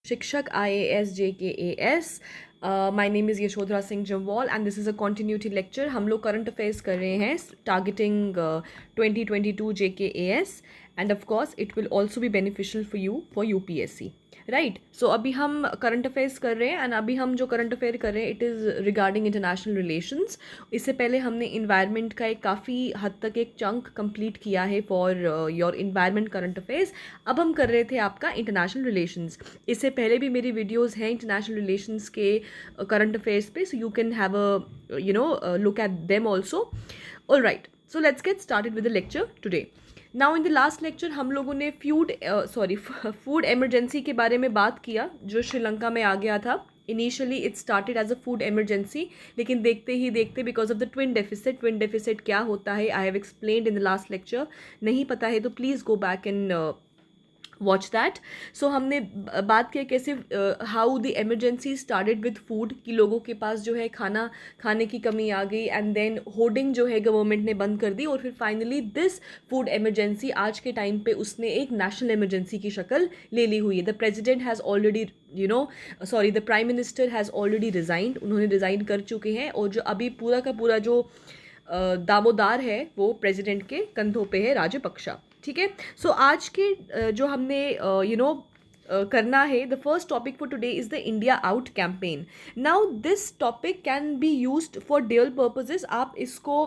शिक्षक IAS JKAS. My name is Yashodhara Singh Jamwal and this is a continuity lecture. हम लोग current affairs कर रहे हैं targeting 2022 JKAS and of course it will also be beneficial for you for UPSC. Right. So अभी हम current affairs कर रहे हैं एंड अभी हम जो करंट अफेयर कर रहे हैं it is regarding international relations. इससे पहले हमने इन्वायरमेंट का एक काफ़ी हद तक एक चंक कंप्लीट किया है for your environment current affairs. अब हम कर रहे थे आपका इंटरनेशनल रिलेशंस. इससे पहले भी मेरी वीडियोस हैं इंटरनेशनल रिलेशंस के करंट अफेयर्स पे, so you can have a look at them also. All right, so let's get started with the lecture today. Now in the last lecture हम लोगों ने फूड एमरजेंसी के बारे में बात किया जो श्रीलंका में आ गया था. Initially it started as a food emergency, लेकिन देखते ही देखते because of the twin deficit क्या होता है I have explained in the last lecture. नहीं पता है तो please go back and watch that. So हमने बात किया कैसे how the emergency started with food, कि लोगों के पास जो है खाने की कमी आ गई एंड देन होर्डिंग जो है गवर्नमेंट ने बंद कर दी और फिर फाइनली दिस फूड एमरजेंसी आज के टाइम पे उसने एक नेशनल एमरजेंसी की शक्ल ले ली हुई है. The president has already the prime minister has already resigned. उन्होंने रिज़ाइन कर चुके हैं और जो अभी पूरा का पूरा जो दामोदार है वो प्रेसिडेंट के कंधों पे है, राजपक्षा. ठीक है. सो आज के जो हमने करना है, the first topic for today is the India out campaign. Now this topic can be used for dual purposes. आप इसको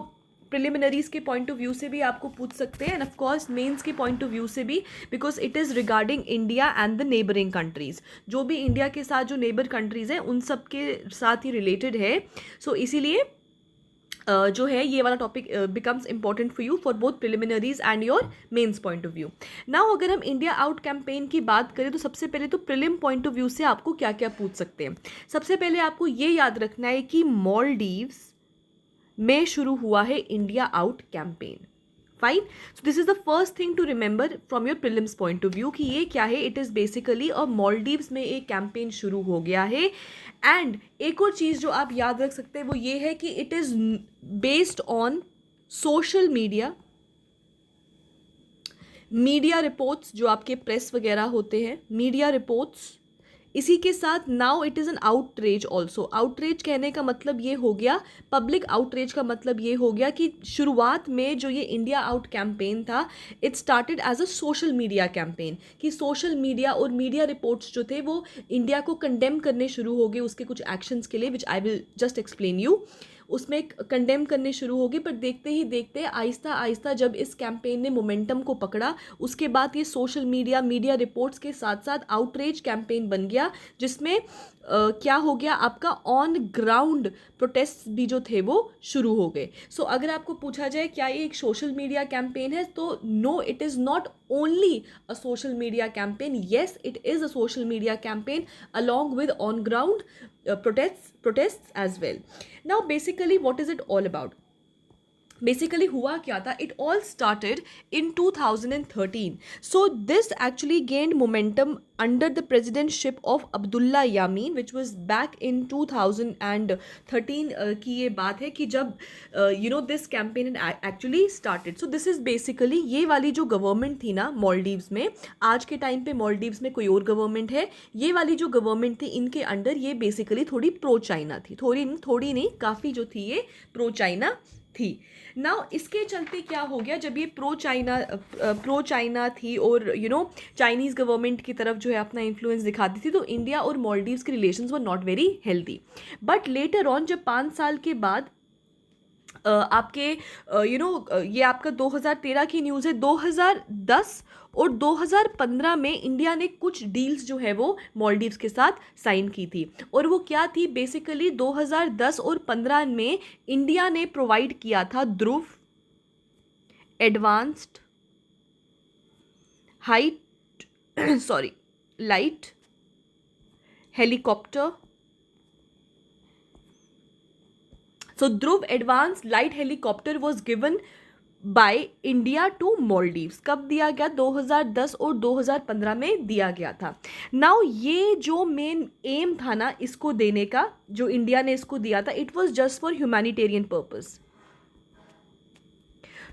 प्रिलिमिनरीज के पॉइंट ऑफ व्यू से भी आपको पूछ सकते हैं एंड ऑफ कोर्स मेंस के पॉइंट ऑफ व्यू से भी, because it is regarding India and the neighbouring countries. जो भी इंडिया के साथ जो नेबर कंट्रीज़ हैं उन सब के साथ ही रिलेटेड है. सो इसीलिए जो है ये वाला topic becomes important for you for both preliminaries and your mains point of view. Now अगर हम इंडिया आउट कैंपेन की बात करें तो सबसे पहले तो प्रिलिम पॉइंट ऑफ व्यू से आपको क्या क्या पूछ सकते हैं. सबसे पहले आपको ये याद रखना है कि मॉलडीव्स में शुरू हुआ है India out campaign. Fine. So this is the first thing to remember from your prelims point of view कि ये क्या है. इट इज़ बेसिकली और मॉलडीव्स में एक कैंपेन शुरू हो गया है. एंड एक और चीज़ जो आप याद रख सकते हैं वो ये है कि it is based on social media reports, जो आपके प्रेस वगैरह होते हैं, मीडिया रिपोर्ट्स. इसी के साथ now it is an outreach also. Outreach कहने का मतलब ये हो गया, पब्लिक आउटरीच का मतलब ये हो गया कि शुरुआत में जो ये इंडिया आउट कैंपेन था it started as a social media campaign, कि सोशल मीडिया और मीडिया रिपोर्ट्स जो थे वो इंडिया को कंडेम करने शुरू हो गए उसके कुछ एक्शंस के लिए, which I will just explain you. उसमें कंडेम करने शुरू हो गए, पर देखते ही देखते आहिस्ता आहिस्ता जब इस कैंपेन ने मोमेंटम को पकड़ा उसके बाद ये सोशल मीडिया रिपोर्ट्स के साथ साथ आउटरीच कैंपेन बन गया, जिसमें क्या हो गया, आपका ऑन ग्राउंड प्रोटेस्ट भी जो थे वो शुरू हो गए. सो अगर आपको पूछा जाए क्या ये एक सोशल मीडिया कैंपेन है, तो no, it is not only a social media campaign. Yes, it is a social media campaign along with on ground protests as well. Now basically what is it all about? Basically हुआ क्या था, it all started in 2013. So this actually gained momentum under the presidentship of Abdullah Yameen which was back in 2013 की ये बात है कि जब this campaign actually started. So this is basically ये वाली जो गवर्नमेंट थी ना मॉलडीव्स में, आज के टाइम पे मॉलडीव्स में कोई और गवर्नमेंट है, ये वाली जो गवर्नमेंट थी इनके अंडर ये बेसिकली थोड़ी प्रो चाइना थी, थोड़ी नहीं काफ़ी जो थी ये प्रो चाइना थी. नाउ इसके चलते क्या हो गया, जब ये प्रो चाइना थी और चाइनीज़ गवर्नमेंट की तरफ जो है अपना इन्फ्लुएंस दिखाती थी, तो इंडिया और मॉलडीव्स के relations were not very healthy. But later on जब 5 साल के बाद आपके ये आपका 2013 की न्यूज़ है, 2010 और 2015 में इंडिया ने कुछ डील्स जो है वो मॉलडीव्स के साथ साइन की थी. और वो क्या थी, बेसिकली 2010 और 15 में इंडिया ने प्रोवाइड किया था Dhruv advanced light helicopter. So Dhruv Advanced Light Helicopter was given by India to Maldives. कब दिया गया, 2010 और 2015 में दिया गया था. नाउ ये जो मेन एम था ना इसको देने का, जो इंडिया ने इसको दिया था, it was just for humanitarian purpose.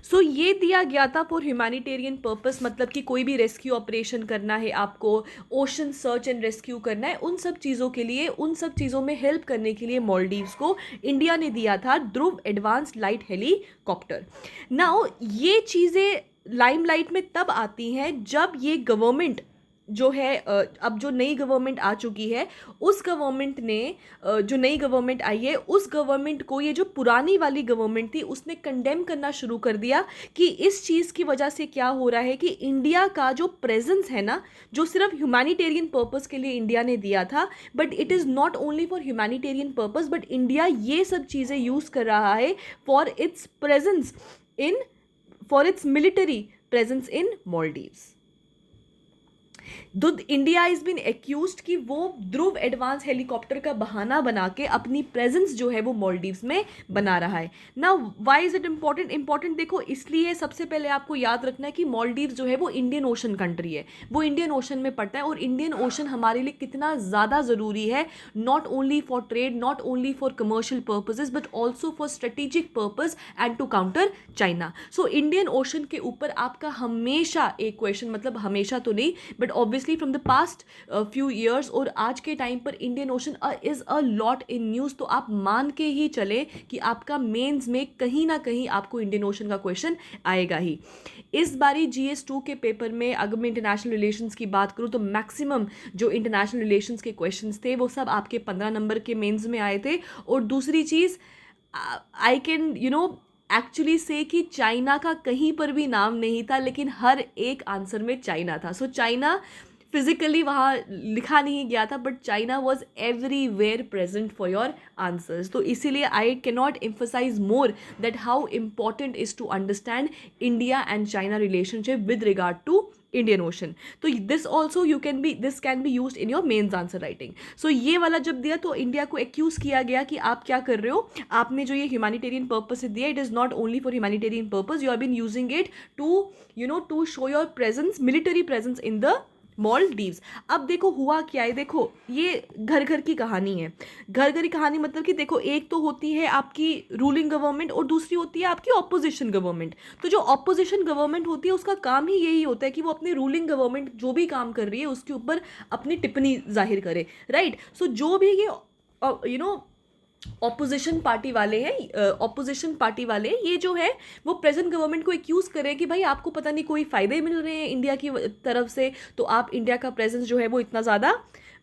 So ये दिया गया था फॉर ह्यूमैनिटेरियन पर्पस, मतलब कि कोई भी रेस्क्यू ऑपरेशन करना है आपको, ओशन सर्च एंड रेस्क्यू करना है, उन सब चीज़ों के लिए, उन सब चीज़ों में हेल्प करने के लिए मालदीव्स को इंडिया ने दिया था Dhruv advanced light helicopter. Now ये चीज़ें लाइमलाइट में तब आती हैं जब ये गवर्नमेंट जो है, अब जो नई गवर्नमेंट आ चुकी है, उस गवर्नमेंट ने, जो नई गवर्नमेंट आई है उस गवर्नमेंट को ये जो पुरानी वाली गवर्नमेंट थी उसने कंडेम करना शुरू कर दिया कि इस चीज़ की वजह से क्या हो रहा है कि इंडिया का जो प्रेजेंस है ना, जो सिर्फ ह्यूमैनिटेरियन पर्पस के लिए इंडिया ने दिया था, but it is not only for humanitarian purpose, but India ये सब चीज़ें यूज़ कर रहा है for its presence in, for its military presence इन मालदीव्स। तो इंडिया इज बीन एक्यूज्ड कि वो ध्रुव एडवांस हेलीकॉप्टर का बहाना बना के अपनी प्रेजेंस जो है वो मालदीव्स में बना रहा है ना। Why is it important? Important देखो इसलिए, सबसे पहले आपको याद रखना है कि मालदीव्स जो है वो इंडियन ओशन कंट्री है, वो इंडियन ओशन में पड़ता है, और इंडियन ओशन हमारे लिए कितना ज़्यादा ज़रूरी है, not only for trade, not only for commercial purposes, but also for strategic purpose and to counter China. So Indian Ocean के ऊपर आपका हमेशा एक क्वेश्चन, मतलब हमेशा तो नहीं but obviously from the past few years, और आज के टाइम पर Indian ocean is a lot in news, तो आप मान के ही चले कि आपका मेंस में कहीं ना कहीं आपको इंडियन ओशन का क्वेश्चन आएगा ही। इस बारी GS2 के पेपर में अगर मैं इंटरनेशनल रिलेशंस की बात करूँ तो मैक्सिमम जो इंटरनेशनल रिलेशंस के क्वेश्चंस थे वो सब आपके 15 नंबर के मेंस में आए थे। और दूसरी चीज़, आई कैन एक्चुअली से कि चाइना का कहीं पर भी नाम नहीं था, लेकिन हर एक आंसर में चाइना था। सो चाइना फिजिकली वहाँ लिखा नहीं गया था, but China was everywhere present for your answers. तो इसीलिए I can not emphasise more that how important is to understand India and China relationship with regard to Indian Ocean. तो this also this can be use in your mains answer writing. So ये वाला जब दिया तो India को accused किया गया कि आप क्या कर रहे हो, आपने जो ये ह्यूमैनिटेरियन पर्पस से दिया, it is not only for humanitarian purpose, you have been using it to to show your presence, military presence in the Maldives. अब देखो हुआ क्या है, देखो ये घर घर की कहानी है। घर घर की कहानी मतलब कि देखो, एक तो होती है आपकी रूलिंग गवर्नमेंट और दूसरी होती है आपकी ऑपोजिशन गवर्नमेंट। तो जो ऑपोजिशन गवर्नमेंट होती है उसका काम ही यही होता है कि वो अपनी रूलिंग गवर्नमेंट जो भी काम कर रही है उसके ऊपर अपनी टिप्पणी जाहिर करे, राइट। सो जो भी ये ऑपोजिशन पार्टी वाले हैं, ऑपोजिशन पार्टी वाले ये जो है वो प्रेजेंट गवर्नमेंट को एक्यूज करें कि भाई आपको पता नहीं कोई फ़ायदे मिल रहे हैं इंडिया की तरफ से, तो आप इंडिया का प्रेजेंस जो है वो इतना ज़्यादा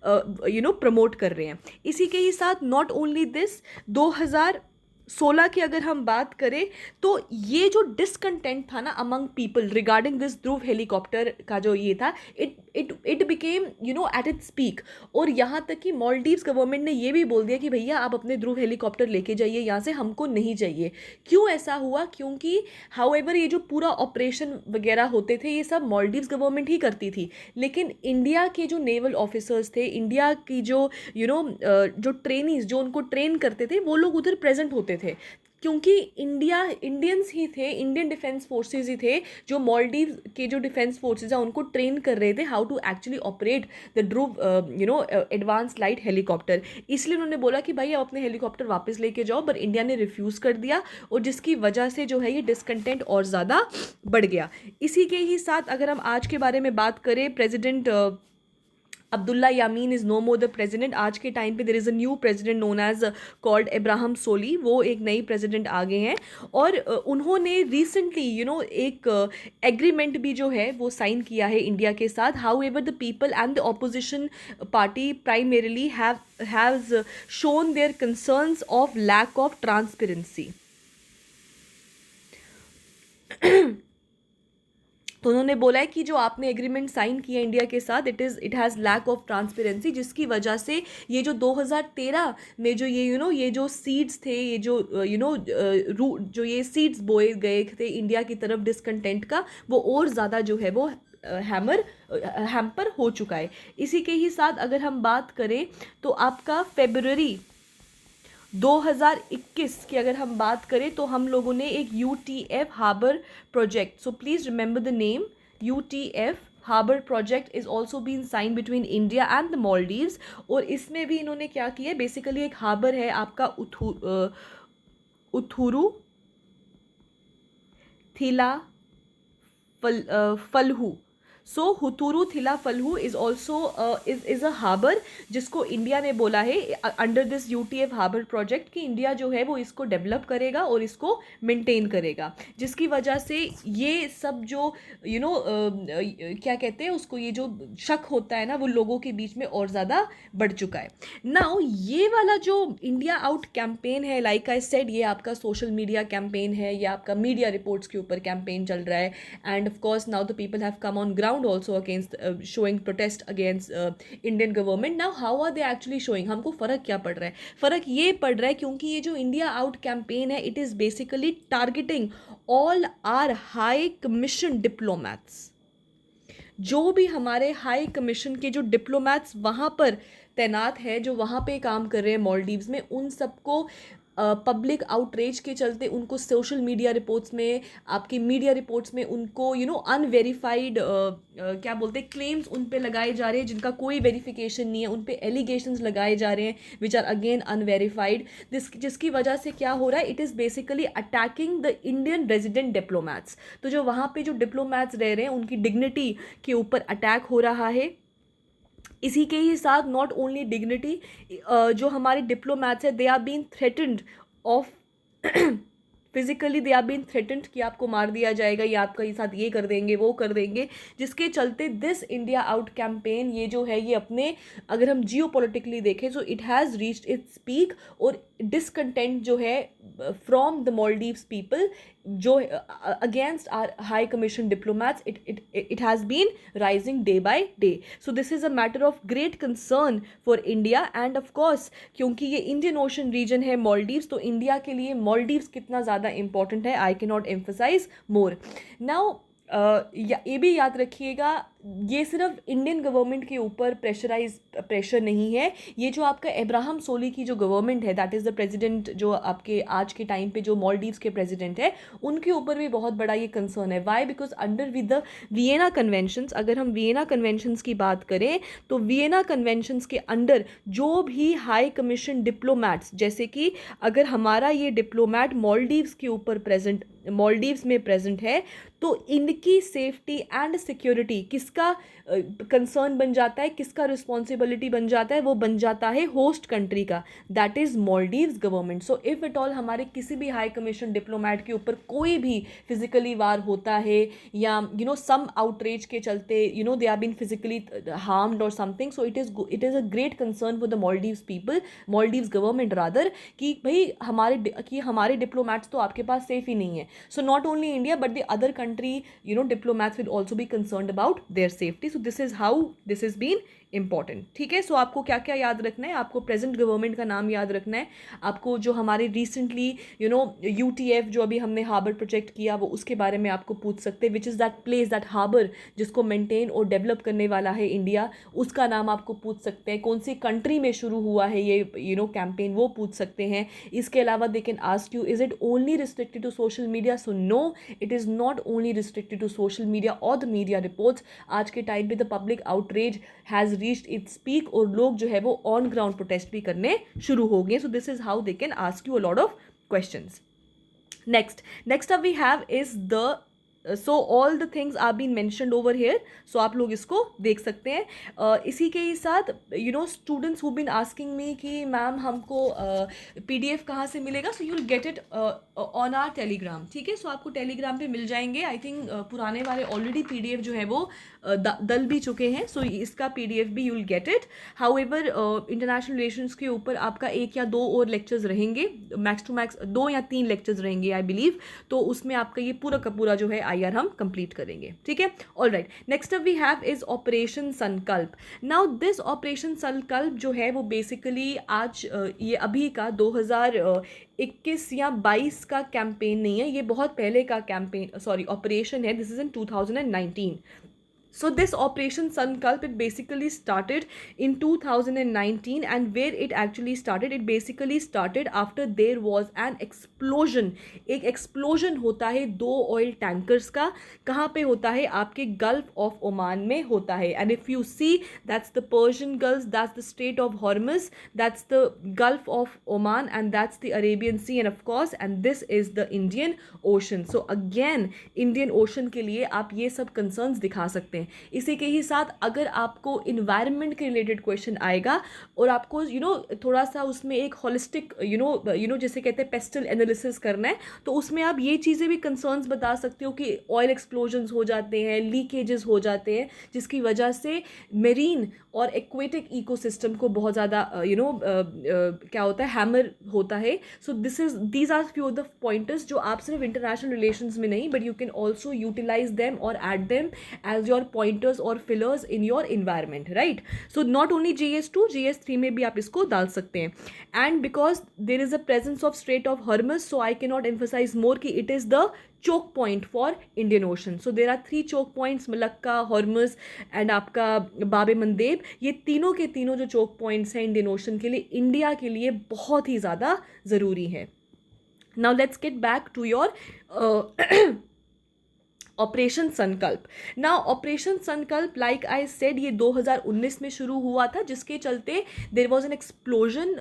प्रमोट कर रहे हैं। इसी के ही साथ नॉट ओनली दिस, 2016 की अगर हम बात करें तो ये जो डिसकंटेंट था ना among people regarding this Dhruv helicopter का जो ये था, it became at its peak. और यहाँ तक कि मालदीव्स गवर्नमेंट ने ये भी बोल दिया कि भैया आप अपने ध्रुव हेलीकॉप्टर लेके जाइए यहाँ से, हमको नहीं चाहिए। क्यों ऐसा हुआ? क्योंकि हाउएवर ये जो पूरा ऑपरेशन वगैरह होते थे ये सब मालदीव्स गवर्नमेंट ही करती थी, लेकिन इंडिया के जो नेवल ऑफिसर्स थे, इंडिया की जो जो ट्रेनीज जो उनको ट्रेन करते थे, वो लोग उधर प्रेजेंट होते थे, क्योंकि इंडियंस ही थे, इंडियन डिफेंस फोर्सेस ही थे जो मालदीव के जो डिफेंस फोर्सेस हैं उनको ट्रेन कर रहे थे how to actually operate the Dhruv advance light helicopter. इसलिए उन्होंने बोला कि भाई आप अपने हेलीकॉप्टर वापस लेके जाओ, पर इंडिया ने रिफ्यूज़ कर दिया, और जिसकी वजह से जो है ये डिसकंटेंट और ज़्यादा बढ़ गया। इसी के ही साथ अगर हम आज के बारे में बात करें, president Abdulla Yameen is no more the president. आज के टाइम पे there is a new president known as called Ibrahim Solih, वो एक नई प्रेजिडेंट आ गए हैं, और उन्होंने रिसेंटली एक एग्रीमेंट भी जो है वो साइन किया है इंडिया के साथ। However the people and the opposition party primarily has shown their concerns of lack of transparency. तो उन्होंने बोला है कि जो आपने एग्रीमेंट साइन किया इंडिया के साथ, it has lack of transparency, जिसकी वजह से ये जो 2013 में जो ये जो सीड्स थे, ये जो जो ये सीड्स बोए गए थे इंडिया की तरफ डिसकंटेंट का, वो और ज़्यादा जो है वो हैम्पर हो चुका है। इसी के ही साथ अगर हम बात करें तो आपका फरवरी 2021 की अगर हम बात करें तो हम लोगों ने एक UTF harbour project, so please remember the name, UTF harbour project is also been sign between India and the Maldives. और इसमें भी इन्होंने क्या किया, बेसिकली एक हार्बर है आपका उथुरू थिला फलहू. So Uthuru Thila Falhu is also is a harbour जिसको इंडिया ने बोला है under this UTF harbour project कि इंडिया जो है वो इसको डेवलप करेगा और इसको मेंटेन करेगा, जिसकी वजह से ये सब जो क्या कहते हैं उसको, ये जो शक होता है ना वो लोगों के बीच में और ज़्यादा बढ़ चुका है. नाउ ये वाला जो इंडिया आउट कैंपेन है, लाइक आई सेड, ये आपका सोशल मीडिया कैंपेन है, ये आपका मीडिया रिपोर्ट्स के ऊपर कैंपेन चल रहा है. And of course now the people have come on ground also against showing protest against Indian government. Now how are they actually showing? हमको फ़र्क क्या पड़ रहा है? फ़र्क ये पड़ रहा है क्योंकि ये जो इंडिया आउट कैंपेन है, it is basically targeting all our high commission diplomats. जो भी हमारे हाई कमीशन के जो डिप्लोमैट्स वहाँ पर तैनात है, जो वहाँ पे काम कर रहे हैं मॉलडीव्स में, उन सबको पब्लिक आउटरीच के चलते उनको सोशल मीडिया रिपोर्ट्स में, आपकी मीडिया रिपोर्ट्स में उनको अनवेरीफाइड क्या बोलते हैं क्लेम्स उन पे लगाए जा रहे हैं जिनका कोई वेरिफिकेशन नहीं है. उन पे एलिगेशंस लगाए जा रहे हैं विच आर अगेन अनवेरीफाइड. जिसकी वजह से क्या हो रहा है, it is basically attacking the Indian resident diplomats. तो जो वहाँ पे जो डिप्लोमैट्स रह रहे हैं उनकी डिग्निटी के ऊपर अटैक हो रहा है. इसी के ही साथ नॉट ओनली डिग्निटी, जो हमारे डिप्लोमैट्स हैं, they are been threatened of physically, they are been threatened कि आपको मार दिया जाएगा या आपके साथ ये कर देंगे वो कर देंगे. जिसके चलते दिस इंडिया आउट कैंपेन ये जो है ये अपने, अगर हम जियो पोलिटिकली देखें so it has reached its peak. और डिसकंटेंट जो है फ्रॉम द मॉलडीव्स पीपल जो against our high commission diplomats, it has been rising day by day. So this is a matter of great concern for India. And of course क्योंकि ये Indian Ocean region है मॉलडीव्स, तो India के लिए मॉलडीव्स कितना ज़्यादा important है, I can not emphasise more. Now ये भी याद रखिएगा, ये सिर्फ इंडियन गवर्नमेंट के ऊपर प्रेशर नहीं है. ये जो आपका इब्राहिम सोली की जो गवर्नमेंट है, दैट इज़ द प्रेसिडेंट जो आपके आज के टाइम पे जो मॉलडीव्स के प्रेसिडेंट है, उनके ऊपर भी बहुत बड़ा ये कंसर्न है. Why? Because under with the Vienna conventions, अगर हम वियना कन्वेंशंस की बात करें तो वियना कन्वेंशंस के अंडर जो भी हाई कमीशन डिप्लोमैट्स, जैसे कि अगर हमारा ये डिप्लोमैट मॉलडीव्स के ऊपर मॉलडीव्स में प्रेजेंट है, तो इनकी सेफ्टी एंड सिक्योरिटी किसका कंसर्न बन जाता है, किसका रिस्पॉन्सिबिलिटी बन जाता है? वो बन जाता है होस्ट कंट्री का, that is Maldives government. So if it all हमारे किसी भी हाई कमीशन डिप्लोमैट के ऊपर कोई भी फिजिकली वार होता है या सम आउटरीच के चलते they are been physically harmed और something, so it is a great concern for the Maldives people, Maldives government rather, कि भाई हमारे डिप्लोमैट्स तो आपके पास सेफ ही नहीं है. So not only India but the other country diplomats will also be concerned about their safety. So this is how this has been important. ठीक है. सो आपको क्या क्या याद रखना है? आपको प्रेजेंट गवर्नमेंट का नाम याद रखना है. आपको जो हमारे रिसेंटली यूटीएफ जो अभी हमने हार्बर प्रोजेक्ट किया वो उसके बारे में आपको पूछ सकते हैं, which is that place, that harbour जिसको मेंटेन और डेवलप करने वाला है इंडिया, उसका नाम आपको पूछ सकते हैं. कौन सी कंट्री में शुरू हुआ है ये कैंपेन, वो पूछ सकते हैं. इसके अलावा they can ask you, is it only restricted to social media? So no, it is not only restricted to social media और द मीडिया रिपोर्ट्स. आज के टाइम पे the public outreach has reached its peak और लोग जो है वो on ground protest भी करने शुरू हो गए. So this is how they can ask you a lot of questions. Next up we have is the so all the things are been mentioned over here. So आप लोग इसको देख सकते हैं. इसी के ही साथ students who been asking me कि मैम हमको PDF कहाँ से मिलेगा. So you will get it on our Telegram. ठीक है. सो आपको टेलीग्राम पे मिल जाएंगे. आई थिंक पुराने वाले ऑलरेडी PDF जो है वो दल भी चुके हैं. सो इसका PDF भी you will get it. However international relations के ऊपर आपका 1 या 2 और लेक्चर्स रहेंगे, मैक्स टू मैक्स 2 या 3 लेक्चर्स रहेंगे आई बिलीव. तो उसमें आपका ये पूरा का पूरा जो है IR हम कंप्लीट करेंगे. ठीक है. All right. Next up we have is operation Sankalp. Now this operation Sankalp जो है वो बेसिकली आज ये अभी का 2021 या 22 का कैंपेन नहीं है, ये बहुत पहले का कैंपेन ऑपरेशन है. This is in 2019. So this Operation Sankalp, it basically started in 2019, and where it actually started, it basically started after there was an explosion. एक explosion होता है दो oil tankers का. कहाँ पे होता है? आपके Gulf of Oman में होता है. And if you see, that's the Persian Gulf, that's the Strait of Hormuz, that's the Gulf of Oman, and that's the Arabian Sea, and of course, and this is the Indian Ocean. So again, Indian Ocean के लिए आप ये सब concerns दिखा सकते हैं. इसी के ही साथ अगर आपको इन्वायरमेंट के रिलेटेड क्वेश्चन आएगा और आपको थोड़ा सा उसमें एक होलिस्टिक जैसे कहते हैं पेस्टल एनालिसिस करना है, तो उसमें आप ये चीज़ें भी कंसर्न्स बता सकते हो कि ऑयल एक्सप्लोजन्स हो जाते हैं, लीकेजेस हो जाते हैं, जिसकी वजह से मेरीन और एक्वेटिक इकोसिस्टम को बहुत ज़्यादा क्या होता है, हैमर होता है. So these are few of the pointers जो आप सिर्फ इंटरनेशनल रिलेशंस में नहीं, but you can also utilize them और add them as your pointers or fillers in your environment, right? So not only GS2, GS3 में भी आप इसको डाल सकते हैं. And because there is a presence of Strait of Hormuz, so I cannot emphasize more कि it is the choke point for Indian Ocean. So there are 3 choke points, Malacca, Hormuz and आपका बाब मंदेब. ये तीनों के तीनों जो choke points हैं Indian Ocean के लिए, इंडिया के लिए बहुत ही ज़्यादा ज़रूरी है. Now let's get back to your operation Sankalp. Now operation संकल्प, लाइक आई सेड, ये 2019 में शुरू हुआ था, जिसके चलते देयर वाज एन एक्सप्लोजन.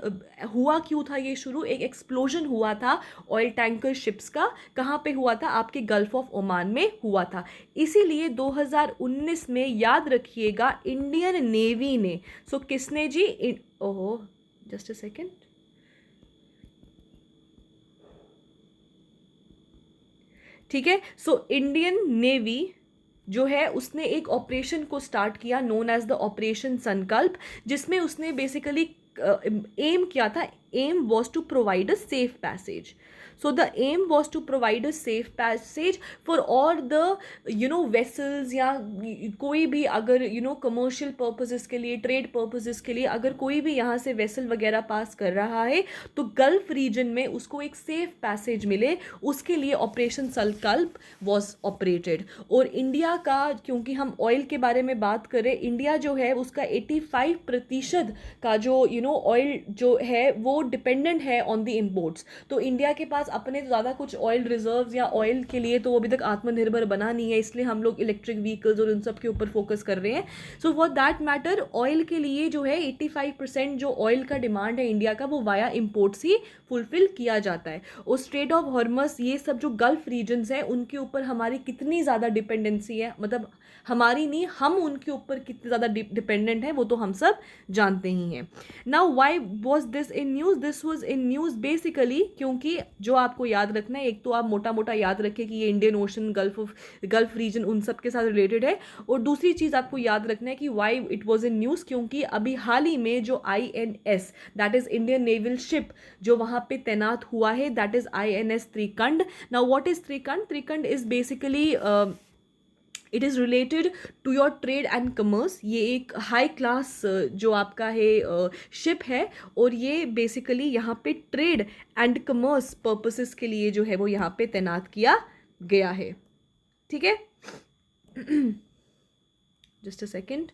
हुआ क्यों था ये शुरू? एक एक्सप्लोजन हुआ था ऑयल टैंकर शिप्स का. कहाँ पे हुआ था? आपके गल्फ ऑफ ओमान में हुआ था. इसीलिए 2019 में याद रखिएगा इंडियन नेवी ने, सो किसने जी, ओहो जस्ट अ सेकेंड, ठीक है. सो इंडियन नेवी जो है उसने एक ऑपरेशन को स्टार्ट किया नोन एज द ऑपरेशन संकल्प, जिसमें उसने बेसिकली एम किया था. Aim was to provide a safe passage. So the aim was to provide a safe passage for all the vessels, या कोई भी अगर commercial purposes के लिए, trade purposes के लिए अगर कोई भी यहाँ से vessel वगैरह पास कर रहा है, तो गल्फ रीजन में उसको एक सेफ पैसेज मिले, उसके लिए ऑपरेशन संकल्प was operated. और इंडिया का, क्योंकि हम ऑयल के बारे में बात करें, इंडिया जो है उसका 85% का जो ऑयल जो है वो डिपेंडेंट है ऑन द इम्पोर्ट्स. तो इंडिया के पास अपने तो ज़्यादा कुछ ऑयल रिजर्व्स या ऑयल के लिए तो वो अभी तक आत्मनिर्भर बना नहीं है, इसलिए हम लोग इलेक्ट्रिक व्हीकल्स और उन सब के ऊपर फोकस कर रहे हैं. So for that matter oil के लिए जो है 85% जो ऑयल का डिमांड है इंडिया का, वो वाया इम्पोर्ट्स ही फुलफिल किया जाता है. और स्ट्रेट ऑफ हॉर्मस, ये सब जो गल्फ रीजन्स हैं उनके ऊपर हमारी कितनी ज़्यादा डिपेंडेंसी है, मतलब हमारी नहीं, हम उनके ऊपर कितने ज़्यादा डिपेंडेंट हैं वो तो हम सब जानते ही हैं. Now why was this in news? This was in news basically क्योंकि जो आपको याद रखना है, एक तो आप मोटा मोटा याद रखें कि ये इंडियन ओशन, गल्फ रीजन उन सब के साथ रिलेटेड है. और दूसरी चीज़ आपको याद रखना है कि why it was in news, क्योंकि अभी हाल ही में जो INS, that is Indian naval ship, जो वहाँ पे तैनात हुआ है, that is INS Trikand. Now what is Trikand? Trikand is basically it is related to your trade and commerce. ये एक हाई क्लास जो आपका है शिप है, और ये बेसिकली यहाँ पे ट्रेड एंड कमर्स पर्पसेस के लिए जो है वो यहाँ पे तैनात किया गया है. ठीक है, जस्ट अ सेकेंड.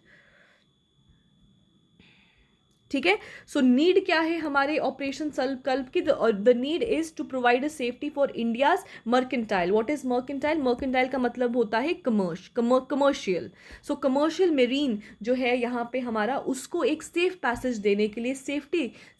ठीक है. सो नीड क्या है हमारे ऑपरेशन संकल्प की? The need is to provide a safety for India's mercantile. What is mercantile? Mercantile का मतलब होता है कमर्शियल. सो कमर्शियल मेरीन जो है यहाँ पे हमारा, उसको एक सेफ पैसेज देने के लिए,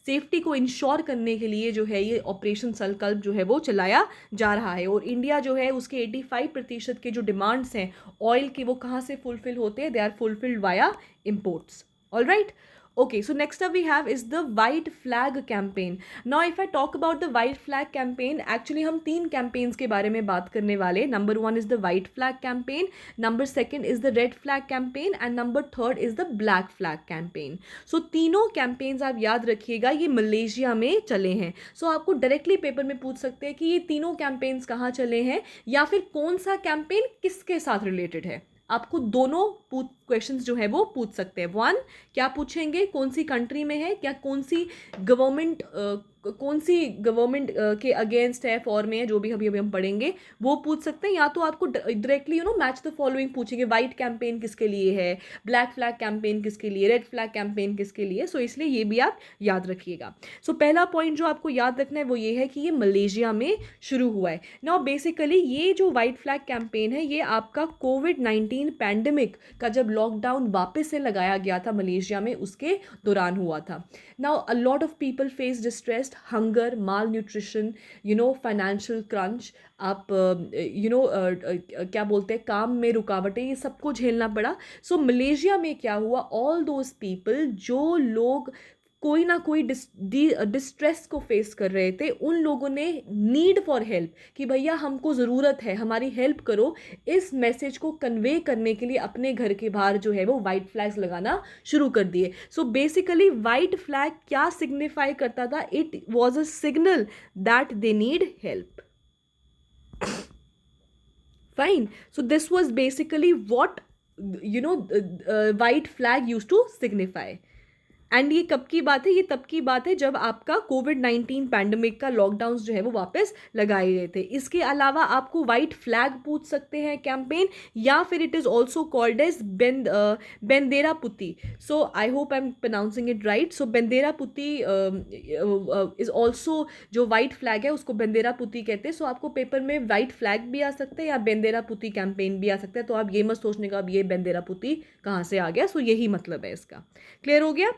सेफ्टी को इंश्योर करने के लिए जो है ये ऑपरेशन संकल्प जो है वो चलाया जा रहा है. और इंडिया जो है उसके 85% के जो डिमांड्स हैं ऑयल के, वो कहाँ से फुलफिल होते हैं? They are fulfilled via imports. All right. Okay, so next up we have is the white flag campaign. Now if I talk about the white flag campaign, actually हम 3 campaigns के बारे में बात करने वाले. Number 1 is the white flag campaign, number 2 is the red flag campaign, and number 3 is the black flag campaign. So तीनों campaigns आप याद रखिएगा, ये मलेशिया में चले हैं. So आपको डायरेक्टली पेपर में पूछ सकते हैं कि ये तीनों campaigns कहाँ चले हैं, या फिर कौन सा campaign किसके साथ रिलेटेड है. आपको दोनों क्वेश्चंस जो है वो पूछ सकते हैं। वन, क्या पूछेंगे, कौन सी कंट्री में है, क्या कौन सी गवर्नमेंट के अगेंस्ट है, फॉर में है, जो भी अभी अभी हम पढ़ेंगे वो पूछ सकते हैं। या तो आपको डायरेक्टली मैच द फॉलोइंग पूछेंगे, वाइट कैंपेन किसके लिए है, ब्लैक फ्लैग कैंपेन किसके लिए, रेड फ्लैग कैंपेन किसके लिए। सो इसलिए ये भी आप याद रखिएगा। सो पहला पॉइंट जो आपको याद रखना है वो ये है कि ये मलेशिया में शुरू हुआ है। नाउ बेसिकली ये जो वाइट फ्लैग कैंपेन है ये आपका कोविड-19 पैंडेमिक का जब लॉकडाउन वापस से लगाया गया था मलेशिया में, उसके दौरान हुआ था। Now a lot of people face distressed, hunger, mall nutrition, financial crunch, आप क्या बोलते हैं, काम में रुकावटें, ये सबको झेलना पड़ा। सो मलेशिया में क्या हुआ, ऑल दोज पीपल, जो लोग कोई ना कोई डिस्ट्रेस को फेस कर रहे थे, उन लोगों ने नीड फॉर हेल्प, कि भैया हमको ज़रूरत है, हमारी हेल्प करो, इस मैसेज को कन्वे करने के लिए अपने घर के बाहर जो है वो वाइट फ्लैग्स लगाना शुरू कर दिए। सो बेसिकली वाइट फ्लैग क्या सिग्निफाई करता था, it was a signal that they need help. Fine. So this was basically what white flag used to signify. And ये कब की बात है, ये तब की बात है जब आपका कोविड-19 पैंडमिक का लॉकडाउन जो है वो वापस लगाए गए थे। इसके अलावा आपको वाइट फ्लैग पूछ सकते हैं कैंपेन, या फिर it is also called as Bendera Putih. So I hope I am pronouncing it right. So Bendera Putih is also, जो वाइट फ्लैग है उसको बेंदेरा पुती कहते हैं। सो आपको पेपर में वाइट फ्लैग भी आ सकता है या बेंदेरा पुती कैंपेन भी आ सकता है। तो आप ये मत सोचने का अब ये बेंदेरा पुती कहाँ से आ गया। सो यही मतलब है इसका। क्लियर हो गया।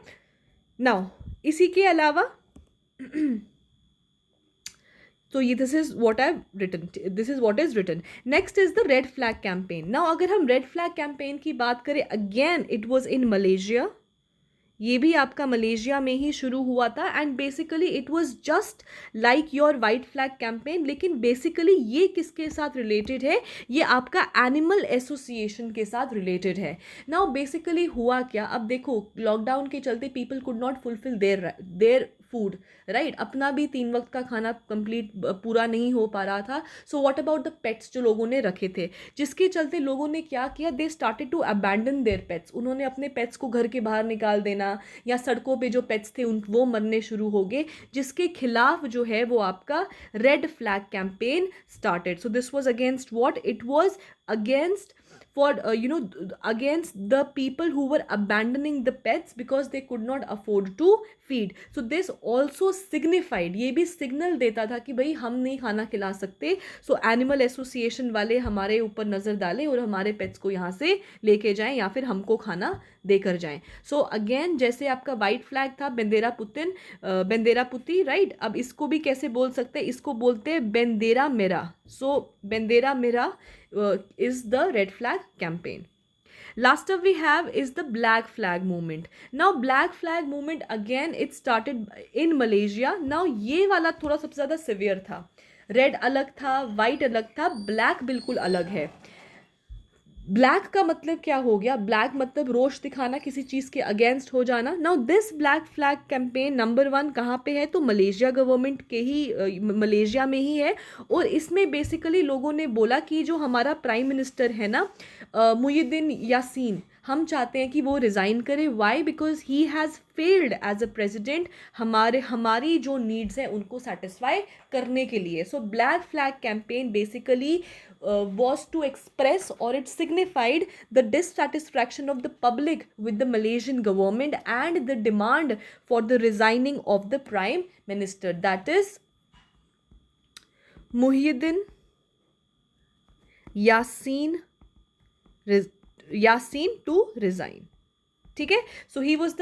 नाउ इसी के अलावा तो ये this is what I written, this is what is written. Next is the red flag campaign. Now अगर हम रेड फ्लैग कैंपेन की बात करें, again it was in Malaysia. ये भी आपका मलेशिया में ही शुरू हुआ था and basically it was just like your white flag campaign. लेकिन बेसिकली ये किसके साथ रिलेटेड है, ये आपका एनिमल एसोसिएशन के साथ रिलेटेड है। नाउ बेसिकली हुआ क्या, अब देखो लॉकडाउन के चलते people could not fulfil their food, right. अपना भी 3 वक्त का खाना कंप्लीट पूरा नहीं हो पा रहा था। So what about the pets जो लोगों ने रखे थे, जिसके चलते लोगों ने क्या किया, they started to abandon their pets. उन्होंने अपने पेट्स को घर के बाहर निकाल देना, या सड़कों पे जो पेट्स थे उन वो मरने शुरू हो गए, जिसके खिलाफ जो है वो आपका red flag campaign started. So this was against what, it was against for against the people who were abandoning the pets because they could not afford to feed. So this also signified, ये भी signal देता था कि भाई हम नहीं खाना खिला सकते, सो एनिमल एसोसिएशन वाले हमारे ऊपर नज़र डालें और हमारे पेट्स को यहाँ से लेके जाएं या फिर हमको खाना देकर जाएं। सो अगेन जैसे आपका वाइट फ्लैग था बेंदेरा पुती, राइट। अब इसको भी कैसे बोल सकते हैं, इसको बोलते हैं बेंदेरा मेरा। सो बेंदेरा मेरा is the red flag campaign. Last up we have is the black flag movement. Now black flag movement again it started in Malaysia. Now ये वाला थोड़ा सबसे ज़्यादा सिवियर था। रेड अलग था, वाइट अलग था, ब्लैक बिल्कुल अलग है। ब्लैक का मतलब क्या हो गया, ब्लैक मतलब रोष दिखाना, किसी चीज़ के अगेंस्ट हो जाना। Now this black flag campaign number 1 कहाँ पे है, तो मलेशिया गवर्नमेंट के ही मलेशिया में ही है। और इसमें बेसिकली लोगों ने बोला कि जो हमारा प्राइम मिनिस्टर है ना मुहियुद्दीन यासीन, हम चाहते हैं कि वो रिज़ाइन करे। Why, because he has failed as a president हमारी जो नीड्स हैं उनको सेटिस्फाई करने के लिए। So black flag campaign basically was to express, or it signified the dissatisfaction of the public with the Malaysian government and the demand for the resigning of the prime minister, that is Muhyiddin Yassin to resign। ठीक है। So he was the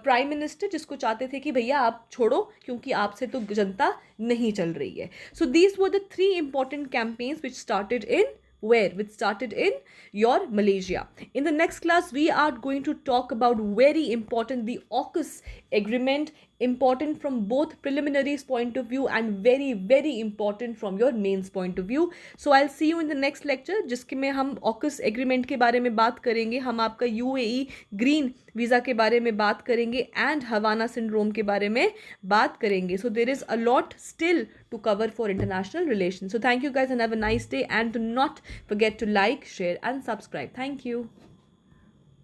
prime minister जिसको चाहते थे कि भैया आप छोड़ो क्योंकि आपसे तो जनता नहीं चल रही है। So these were the 3 important campaigns which started in which started in your Malaysia. In the next class we are going to talk about very important the AUKUS agreement, important from both preliminaries point of view and very very important from your mains point of view. So I'll see you in the next lecture जिसके में हम AUKUS agreement के बारे में बात करेंगे, हम आपका UAE ग्रीन वीज़ा के बारे में बात करेंगे एंड हवाना सिंड्रोम के बारे में बात करेंगे. So there is a lot still to cover for international relations. So thank you guys and have a nice day, and do not forget to like, share and subscribe. Thank you.